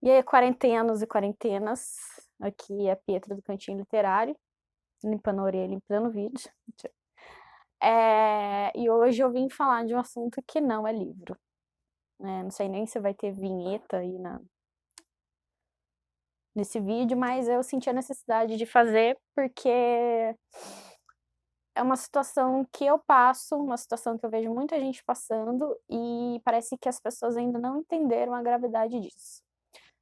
E aí, quarentenas e quarentenas, aqui é a Pietra do Cantinho Literário, limpando a orelha, limpando o vídeo. E hoje eu vim falar de um assunto que não é livro. Não sei nem se vai ter vinheta aí nesse vídeo, mas eu senti a necessidade de fazer porque é uma situação que eu passo, uma situação que eu vejo muita gente passando e parece que as pessoas ainda não entenderam a gravidade disso.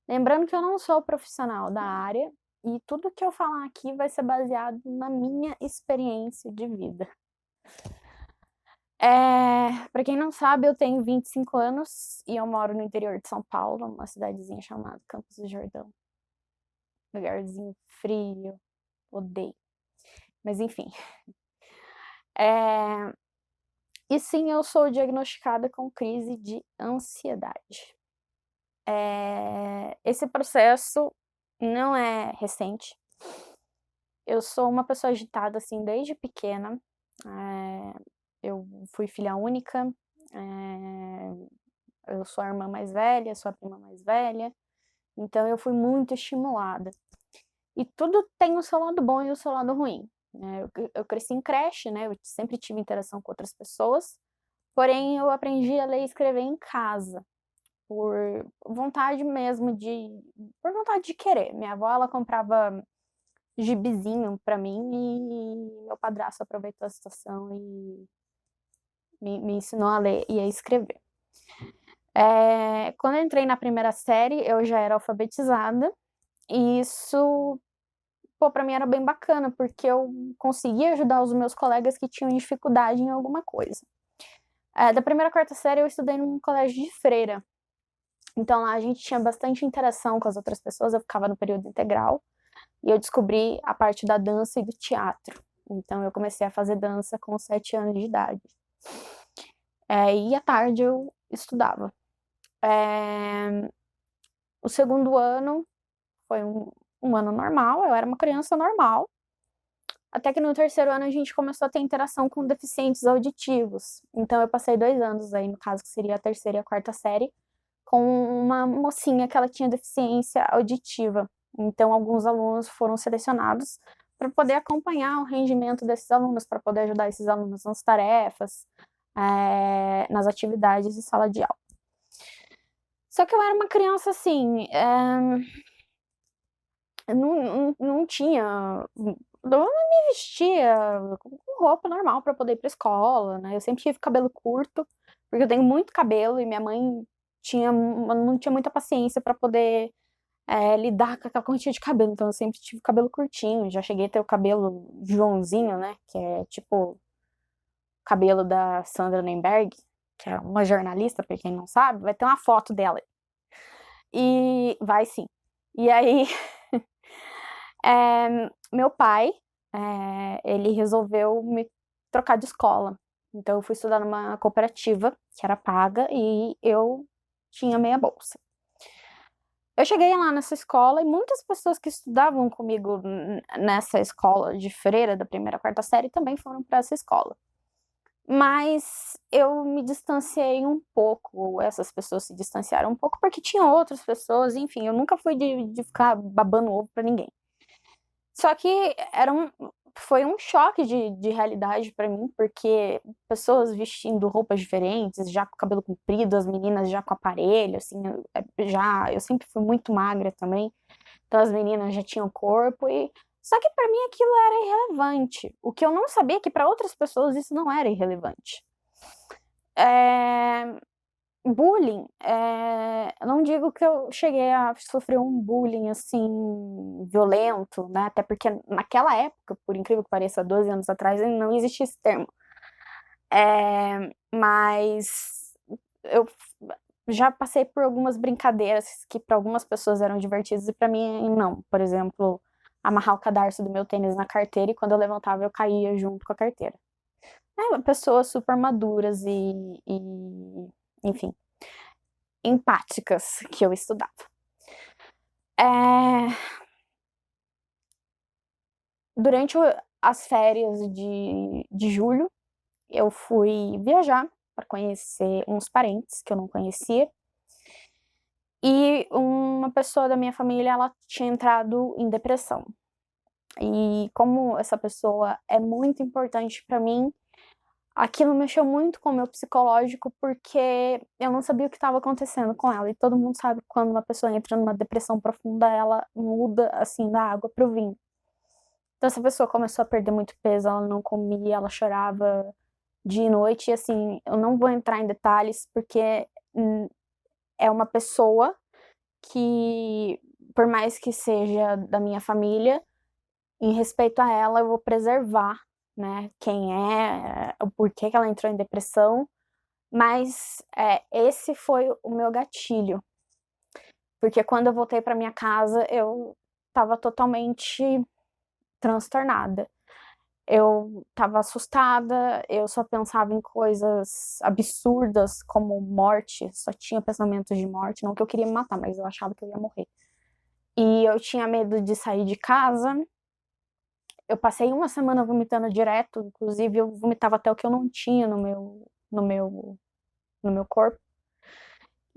Lembrando que eu não sou profissional da área e tudo que eu falar aqui vai ser baseado na minha experiência de vida. Para quem não sabe, eu tenho 25 anos e eu moro no interior de São Paulo, uma cidadezinha chamada Campos do Jordão. Lugarzinho frio, odeio. Mas enfim. E sim, eu sou diagnosticada com crise de ansiedade. Esse processo não é recente. Eu sou uma pessoa agitada, assim, desde pequena. Eu fui filha única, eu sou a irmã mais velha, sou a prima mais velha, então eu fui muito estimulada. E tudo tem o seu lado bom e o seu lado ruim. Eu cresci em creche, né? Eu sempre tive interação com outras pessoas, porém eu aprendi a ler e escrever em casa, por vontade mesmo por vontade de querer. Minha avó, ela comprava gibizinho pra mim e meu padrasto aproveitou a situação e me ensinou a ler e a escrever. Quando eu entrei na primeira série, eu já era alfabetizada e isso, pra mim era bem bacana, porque eu conseguia ajudar os meus colegas que tinham dificuldade em alguma coisa. Da primeira à quarta série, eu estudei num colégio de freira, então lá a gente tinha bastante interação com as outras pessoas, eu ficava no período integral, e eu descobri a parte da dança e do teatro. Então eu comecei a fazer dança com 7 anos de idade. E à tarde eu estudava. O segundo ano foi um ano normal, eu era uma criança normal. Até que no terceiro ano a gente começou a ter interação com deficientes auditivos. Então eu passei 2 anos aí, no caso que seria a terceira e a quarta série, com uma mocinha que ela tinha deficiência auditiva. Então alguns alunos foram selecionados para poder acompanhar o rendimento desses alunos, para poder ajudar esses alunos nas tarefas, nas atividades de sala de aula. Só que eu era uma criança assim, não tinha. Eu me vestia com roupa normal para poder ir pra escola, né? Eu sempre tive cabelo curto, porque eu tenho muito cabelo e minha mãe não tinha muita paciência para poder lidar com aquela quantia de cabelo, então eu sempre tive cabelo curtinho. Já cheguei a ter o cabelo Joãozinho, né? Que é tipo o cabelo da Sandra Nemberg, que é uma jornalista, pra quem não sabe, vai ter uma foto dela. E vai sim. E aí, meu pai, ele resolveu me trocar de escola. Então eu fui estudar numa cooperativa, que era paga, e eu tinha meia bolsa. Eu cheguei lá nessa escola e muitas pessoas que estudavam comigo nessa escola de freira, da primeira à quarta série, também foram para essa escola. Mas eu me distanciei um pouco, essas pessoas se distanciaram um pouco, porque tinham outras pessoas, enfim, eu nunca fui de ficar babando ovo para ninguém. Só que foi um choque de realidade para mim, porque pessoas vestindo roupas diferentes, já com cabelo comprido, as meninas já com aparelho, assim, eu sempre fui muito magra também, então as meninas já tinham corpo só que para mim aquilo era irrelevante. O que eu não sabia é que para outras pessoas isso não era irrelevante. Bullying, eu não digo que eu cheguei a sofrer um bullying, assim, violento, né, até porque naquela época, por incrível que pareça, 12 anos atrás, não existia esse termo. Mas eu já passei por algumas brincadeiras que para algumas pessoas eram divertidas e para mim não. Por exemplo, amarrar o cadarço do meu tênis na carteira e quando eu levantava eu caía junto com a carteira. Pessoas super maduras enfim, empáticas que eu estudava. Durante as férias de julho, eu fui viajar para conhecer uns parentes que eu não conhecia. E uma pessoa da minha família, ela tinha entrado em depressão. E como essa pessoa é muito importante pra mim, aquilo mexeu muito com o meu psicológico, porque eu não sabia o que estava acontecendo com ela. E todo mundo sabe que quando uma pessoa entra numa depressão profunda, ela muda, assim, da água pro vinho. Então essa pessoa começou a perder muito peso, ela não comia, ela chorava dia e noite. E assim, eu não vou entrar em detalhes, porque é uma pessoa que, por mais que seja da minha família, em respeito a ela, eu vou preservar, né, quem é, o porquê que ela entrou em depressão, mas esse foi o meu gatilho, porque quando eu voltei para minha casa, eu estava totalmente transtornada. Eu estava assustada, eu só pensava em coisas absurdas como morte, só tinha pensamentos de morte, não que eu queria me matar, mas eu achava que eu ia morrer. E eu tinha medo de sair de casa. Eu passei uma semana vomitando direto, inclusive eu vomitava até o que eu não tinha no meu corpo.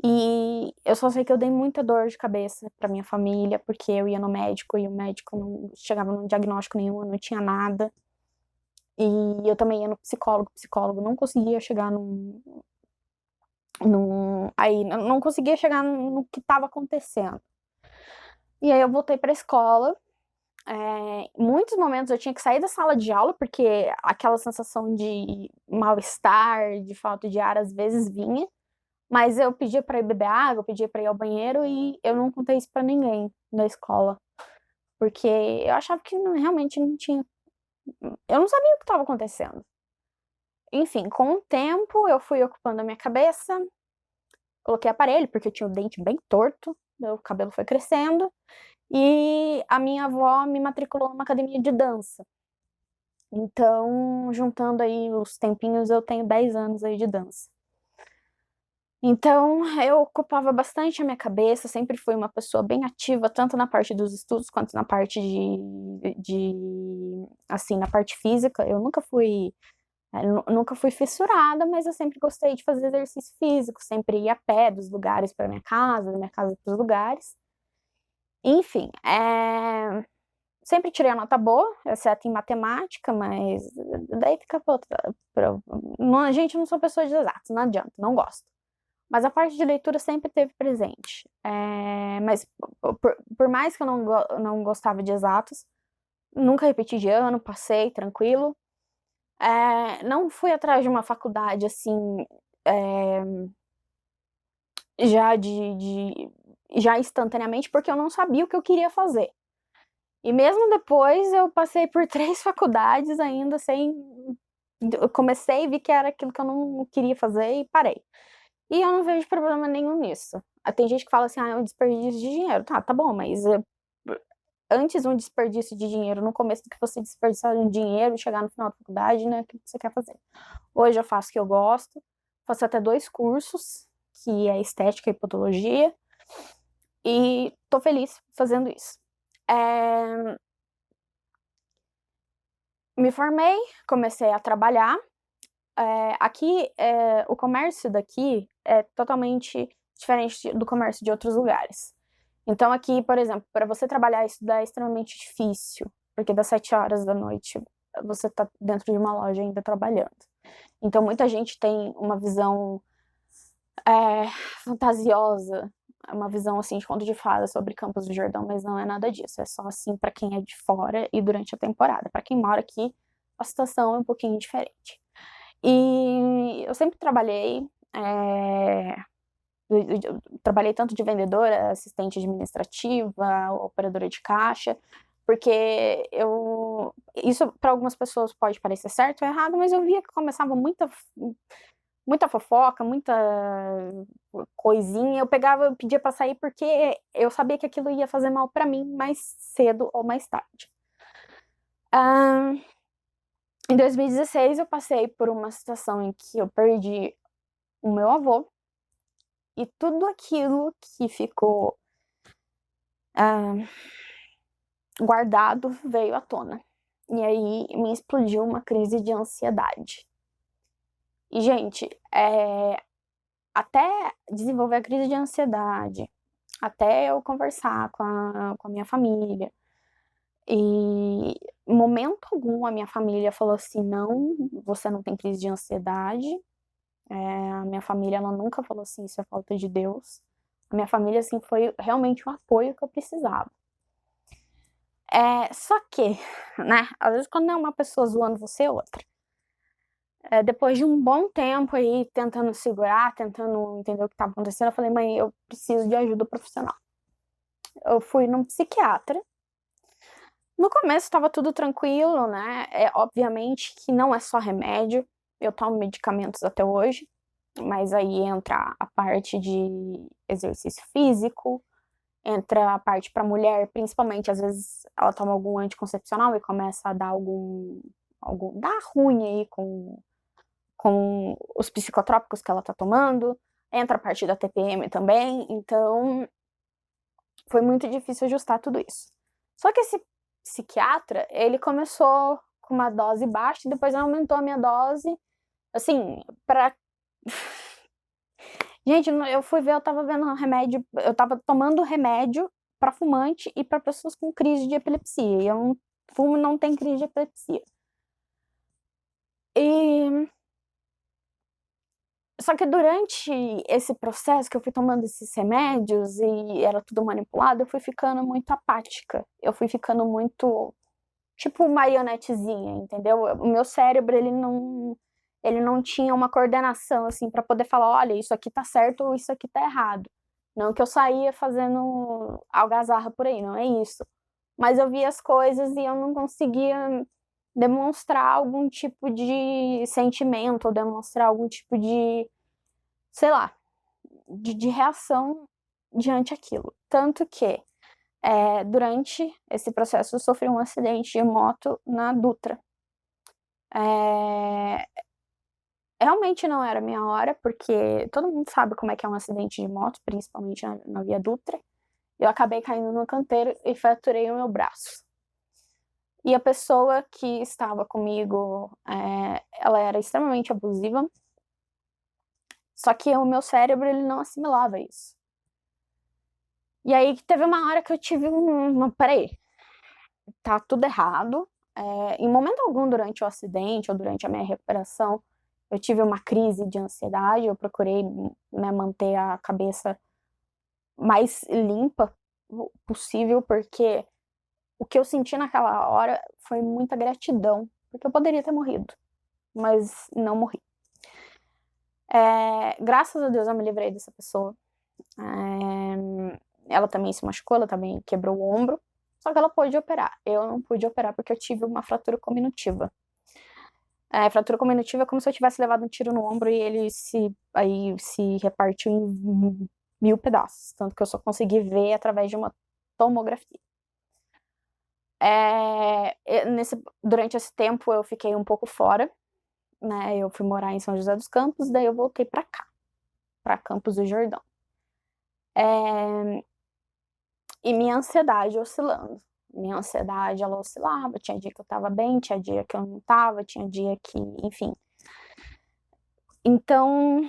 E eu só sei que eu dei muita dor de cabeça pra minha família, porque eu ia no médico e o médico não chegava num diagnóstico nenhum, não tinha nada. E eu também ia no psicólogo, o psicólogo não conseguia chegar aí não conseguia chegar no que estava acontecendo. E aí eu voltei pra escola. Em muitos momentos eu tinha que sair da sala de aula, porque aquela sensação de mal-estar, de falta de ar, às vezes vinha, mas eu pedia para ir beber água, eu pedia para ir ao banheiro e eu não contei isso para ninguém da escola, porque eu achava que realmente não tinha. Eu não sabia o que estava acontecendo. Enfim, com o tempo eu fui ocupando a minha cabeça, coloquei aparelho, porque eu tinha o dente bem torto, meu cabelo foi crescendo, e a minha avó me matriculou numa academia de dança. Então, juntando aí os tempinhos, eu tenho 10 anos aí de dança. Então, eu ocupava bastante a minha cabeça, sempre fui uma pessoa bem ativa, tanto na parte dos estudos quanto na parte assim, na parte física. Eu nunca fui fissurada, mas eu sempre gostei de fazer exercício físico, sempre ia a pé dos lugares para minha casa, da minha casa para os lugares. Enfim, sempre tirei a nota boa, exceto em matemática, mas daí fica pra outra. Gente, eu não sou pessoa de exatos, não adianta, não gosto. Mas a parte de leitura sempre teve presente. Mas por mais que eu não gostava de exatos, nunca repeti de ano, passei tranquilo. Não fui atrás de uma faculdade assim, já instantaneamente, porque eu não sabia o que eu queria fazer. E mesmo depois eu passei por 3 faculdades ainda sem. Eu comecei e vi que era aquilo que eu não queria fazer e parei. E eu não vejo problema nenhum nisso. Tem gente que fala assim, é um desperdício de dinheiro. Tá bom, mas antes um desperdício de dinheiro no começo do que você desperdiçar um dinheiro e chegar no final da faculdade, né, o que você quer fazer. Hoje eu faço o que eu gosto, faço até 2 cursos, que é estética e podologia, e tô feliz fazendo isso. Me formei, comecei a trabalhar. Aqui, o comércio daqui é totalmente diferente do comércio de outros lugares. Então aqui, por exemplo, para você trabalhar e estudar é extremamente difícil, porque das 7 horas da noite você tá dentro de uma loja ainda trabalhando. Então muita gente tem uma visão fantasiosa, uma visão assim de conto de fada sobre Campos do Jordão, mas não é nada disso. É só assim para quem é de fora e durante a temporada. Para quem mora aqui, a situação é um pouquinho diferente. E eu sempre trabalhei, eu trabalhei tanto de vendedora, assistente administrativa, operadora de caixa, porque isso para algumas pessoas pode parecer certo ou errado, mas eu via que começava muita fofoca, muita coisinha, eu pedia para sair porque eu sabia que aquilo ia fazer mal para mim mais cedo ou mais tarde. Em 2016 eu passei por uma situação em que eu perdi o meu avô e tudo aquilo que ficou guardado veio à tona. E aí me explodiu uma crise de ansiedade. E, gente, até desenvolver a crise de ansiedade, até eu conversar com a minha família. E em momento algum a minha família falou assim: "Não, você não tem crise de ansiedade". A minha família, ela nunca falou assim: "Isso é falta de Deus". A minha família, assim, foi realmente o apoio que eu precisava. Só que, né, às vezes quando é uma pessoa zoando você, é outra. Depois de um bom tempo aí tentando segurar, tentando entender o que estava acontecendo, eu falei: "Mãe, eu preciso de ajuda profissional". Eu fui num psiquiatra. No começo estava tudo tranquilo, né, obviamente que não é só remédio, eu tomo medicamentos até hoje, mas aí entra a parte de exercício físico, entra a parte para mulher, principalmente, às vezes ela toma algum anticoncepcional e começa a dar algum dar ruim aí com os psicotrópicos que ela tá tomando, entra a parte da TPM também, então foi muito difícil ajustar tudo isso. Só que esse psiquiatra, ele começou com uma dose baixa e depois aumentou a minha dose, assim, pra gente, eu fui ver, eu tava tomando remédio pra fumante e pra pessoas com crise de epilepsia, e eu não fumo e não tenho crise de epilepsia. E só que durante esse processo que eu fui tomando esses remédios e era tudo manipulado, eu fui ficando muito apática, eu fui ficando muito, tipo marionetezinha, entendeu? O meu cérebro, ele não tinha uma coordenação, assim, pra poder falar: "Olha, isso aqui tá certo ou isso aqui tá errado". Não que eu saía fazendo algazarra por aí, não é isso. Mas eu via as coisas e eu não conseguia demonstrar algum tipo de sentimento ou demonstrar algum tipo de, sei lá, de reação diante aquilo. Tanto que, durante esse processo eu sofri um acidente de moto na Dutra. Eh, Realmente não era a minha hora, porque todo mundo sabe como é que é um acidente de moto, principalmente na Via Dutra. Eu acabei caindo no canteiro e fraturei o meu braço. E a pessoa que estava comigo, ela era extremamente abusiva, só que o meu cérebro, ele não assimilava isso. E aí teve uma hora que eu tive peraí, tá tudo errado. Em momento algum durante o acidente ou durante a minha recuperação, eu tive uma crise de ansiedade, eu procurei, né, manter a cabeça mais limpa possível, porque o que eu senti naquela hora foi muita gratidão, porque eu poderia ter morrido, mas não morri. Graças a Deus eu me livrei dessa pessoa. Ela também se machucou, ela também quebrou o ombro, só que ela pôde operar. Eu não pude operar porque eu tive uma fratura cominutiva. Fratura cominutiva é como se eu tivesse levado um tiro no ombro e ele se repartiu em 1000 pedaços, tanto que eu só consegui ver através de uma tomografia. Durante esse tempo eu fiquei um pouco fora, né? Eu fui morar em São José dos Campos, daí eu voltei pra cá, pra Campos do Jordão. E minha ansiedade oscilando. Minha ansiedade, ela oscilava, tinha dia que eu tava bem, tinha dia que eu não tava, tinha dia que, enfim. Então,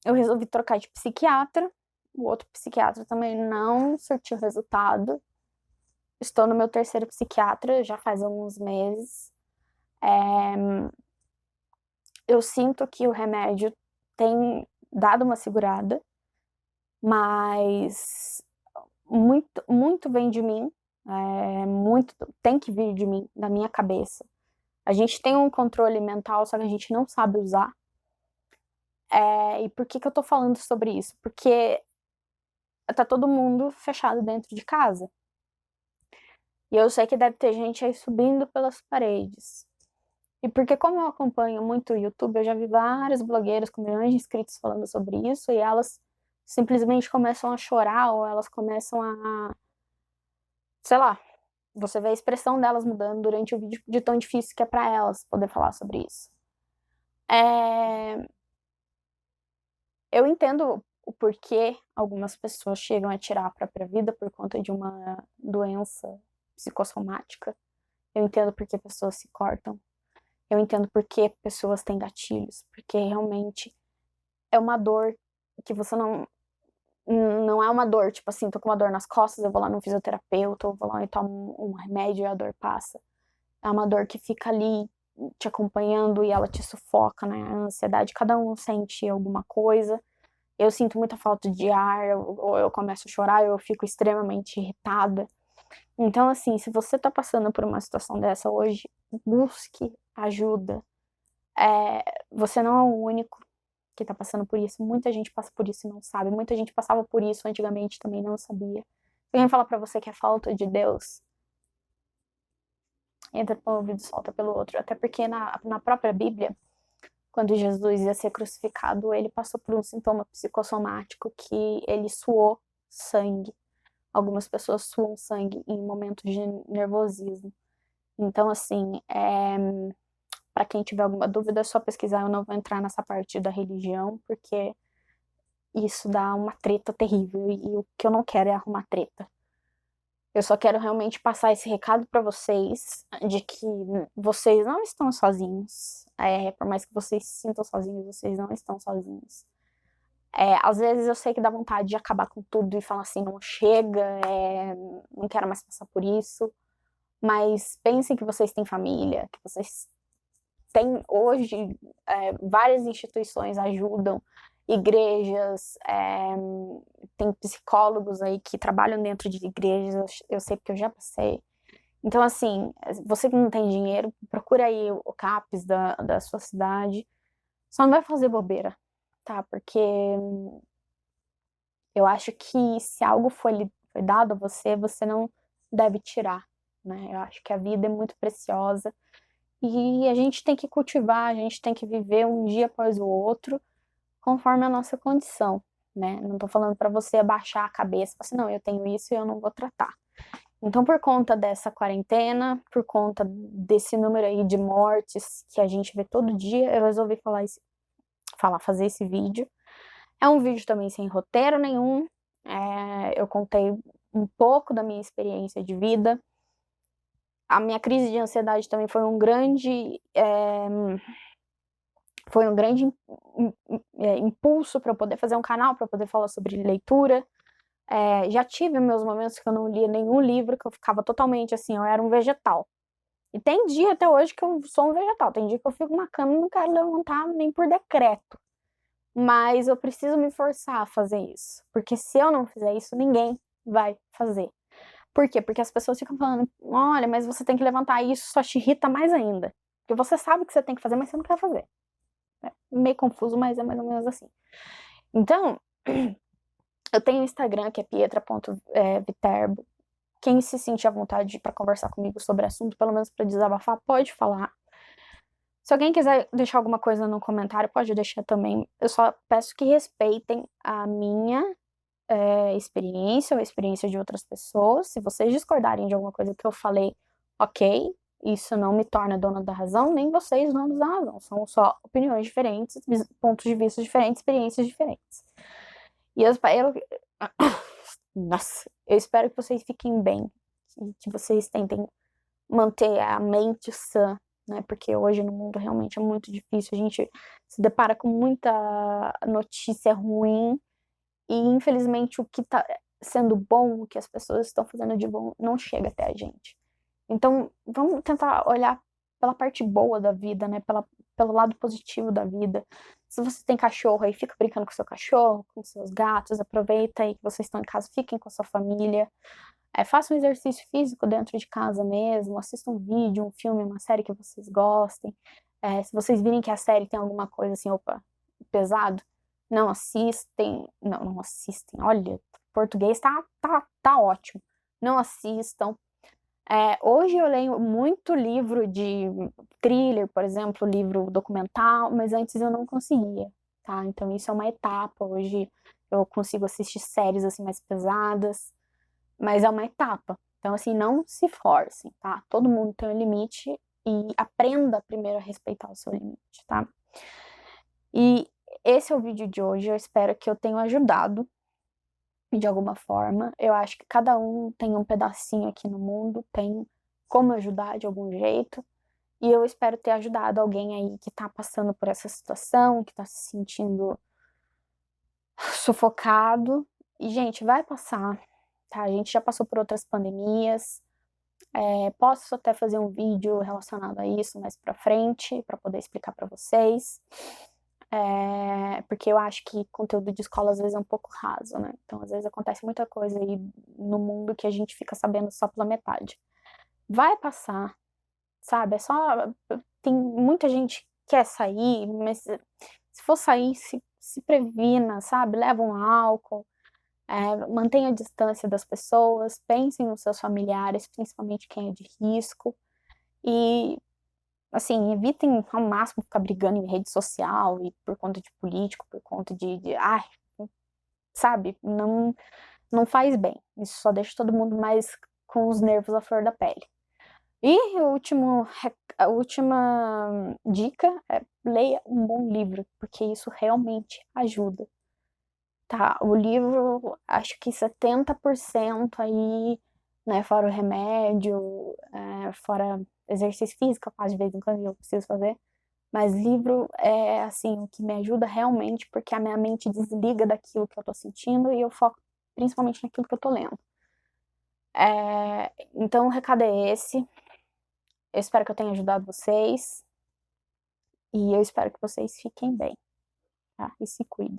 eu resolvi trocar de psiquiatra, o outro psiquiatra também não surtiu resultado. Estou no meu terceiro psiquiatra, já faz alguns meses. Eu sinto que o remédio tem dado uma segurada, mas muito, muito vem de mim, muito tem que vir de mim, da minha cabeça. A gente tem um controle mental, só que a gente não sabe usar. E por que eu tô falando sobre isso? Porque tá todo mundo fechado dentro de casa. E eu sei que deve ter gente aí subindo pelas paredes. E porque como eu acompanho muito o YouTube, eu já vi várias blogueiras com milhões de inscritos falando sobre isso, e elas simplesmente começam a chorar, ou elas começam sei lá, você vê a expressão delas mudando durante o vídeo de tão difícil que é pra elas poder falar sobre isso. Eu entendo o porquê algumas pessoas chegam a tirar a própria vida por conta de uma doença psicossomática. Eu entendo porque pessoas se cortam. Eu entendo porque pessoas têm gatilhos, porque realmente é uma dor que você não é uma dor, tipo assim, tô com uma dor nas costas, eu vou lá no fisioterapeuta, eu vou lá e tomo um remédio e a dor passa. É uma dor que fica ali te acompanhando e ela te sufoca, né? A ansiedade, cada um sente alguma coisa. Eu sinto muita falta de ar, ou eu começo a chorar, eu fico extremamente irritada. Então, assim, se você tá passando por uma situação dessa hoje, busque ajuda. Você não é o único que tá passando por isso. Muita gente passa por isso e não sabe. Muita gente passava por isso antigamente também não sabia. Se alguém fala pra você que é falta de Deus, entra por um ouvido e solta pelo outro. Até porque na própria Bíblia, quando Jesus ia ser crucificado, ele passou por um sintoma psicossomático que ele suou sangue. Algumas pessoas suam sangue em momentos de nervosismo. Então, assim, para quem tiver alguma dúvida, é só pesquisar. Eu não vou entrar nessa parte da religião, porque isso dá uma treta terrível. E o que eu não quero é arrumar treta. Eu só quero realmente passar esse recado para vocês de que vocês não estão sozinhos. Por mais que vocês se sintam sozinhos, vocês não estão sozinhos. Às vezes eu sei que dá vontade de acabar com tudo e falar assim, não chega, não quero mais passar por isso. Mas pensem que vocês têm família, que vocês têm hoje várias instituições ajudam, igrejas, tem psicólogos aí que trabalham dentro de igrejas, eu sei porque eu já passei. Então, assim, você que não tem dinheiro, procura aí o CAPS da sua cidade. Só não vai fazer bobeira, tá? Porque eu acho que se algo foi dado a você, você não deve tirar, né? Eu acho que a vida é muito preciosa e a gente tem que cultivar, a gente tem que viver um dia após o outro, conforme a nossa condição, né? Não tô falando para você abaixar a cabeça, assim, não, eu tenho isso e eu não vou tratar. Então, por conta dessa quarentena, por conta desse número aí de mortes que a gente vê todo dia, eu resolvi fazer esse vídeo. É um vídeo também sem roteiro nenhum. Eu contei um pouco da minha experiência de vida. A minha crise de ansiedade também foi um grande impulso para eu poder fazer um canal, para poder falar sobre leitura. Já tive meus momentos que eu não lia nenhum livro, que eu ficava totalmente assim, eu era um vegetal. E tem dia até hoje que eu sou um vegetal. Tem dia que eu fico na cama e não quero levantar nem por decreto. Mas eu preciso me forçar a fazer isso. Porque se eu não fizer isso, ninguém vai fazer. Por quê? Porque as pessoas ficam falando, olha, mas você tem que levantar isso, só te irrita mais ainda. Porque você sabe que você tem que fazer, mas você não quer fazer. É meio confuso, mas é mais ou menos assim. Então, eu tenho um Instagram que é pietra.viterbo. Quem se sentir à vontade para conversar comigo sobre assunto, pelo menos para desabafar, pode falar. Se alguém quiser deixar alguma coisa no comentário, pode deixar também. Eu só peço que respeitem a minha experiência ou a experiência de outras pessoas. Se vocês discordarem de alguma coisa que eu falei, ok. Isso não me torna dona da razão, nem vocês donos da razão. São só opiniões diferentes, pontos de vista diferentes, experiências diferentes. E eu espero. Nossa, eu espero que vocês fiquem bem. Que vocês tentem manter a mente sã, né? Porque hoje no mundo realmente é muito difícil. A gente se depara com muita notícia ruim e infelizmente o que tá sendo bom, o que as pessoas estão fazendo de bom, não chega até a gente. Então, vamos tentar olhar pela parte boa da vida, né? Pelo lado positivo da vida. Se você tem cachorro aí, fica brincando com seu cachorro, com seus gatos, aproveita aí que vocês estão em casa, fiquem com a sua família. Faça um exercício físico dentro de casa mesmo, assista um vídeo, um filme, uma série que vocês gostem. Se vocês virem que a série tem alguma coisa assim, opa, pesado, não assistem, não assistem, olha, português tá ótimo, não assistam. Hoje eu leio muito livro de thriller, por exemplo, livro documental, mas antes eu não conseguia, tá? Então isso é uma etapa, hoje eu consigo assistir séries assim mais pesadas, mas é uma etapa. Então, assim, não se forcem, tá? Todo mundo tem um limite e aprenda primeiro a respeitar o seu limite, tá? E esse é o vídeo de hoje. Eu espero que eu tenha ajudado de alguma forma. Eu acho que cada um tem um pedacinho aqui no mundo, tem como ajudar de algum jeito. E eu espero ter ajudado alguém aí que tá passando por essa situação, que tá se sentindo sufocado. E, gente, vai passar, tá? A gente já passou por outras pandemias. Posso até fazer um vídeo relacionado a isso mais pra frente, pra poder explicar pra vocês. Porque eu acho que conteúdo de escola às vezes é um pouco raso, né? Então, às vezes acontece muita coisa aí no mundo que a gente fica sabendo só pela metade. Vai passar, sabe? É só. Tem muita gente que quer sair, mas se for sair, se previna, sabe? Leva um álcool, mantenha a distância das pessoas, pensem nos seus familiares, principalmente quem é de risco. E, assim, evitem ao máximo ficar brigando em rede social e por conta de político, por conta sabe? Não faz bem. Isso só deixa todo mundo mais com os nervos à flor da pele. E a última dica é leia um bom livro, porque isso realmente ajuda, tá? O livro, acho que 70% aí, né, fora o remédio, fora exercício físico, eu faço de vez em quando eu preciso fazer, mas livro é, assim, o que me ajuda realmente, porque a minha mente desliga daquilo que eu tô sentindo e eu foco principalmente naquilo que eu tô lendo. Então o recado é esse. Eu espero que eu tenha ajudado vocês e eu espero que vocês fiquem bem, tá? E se cuidem.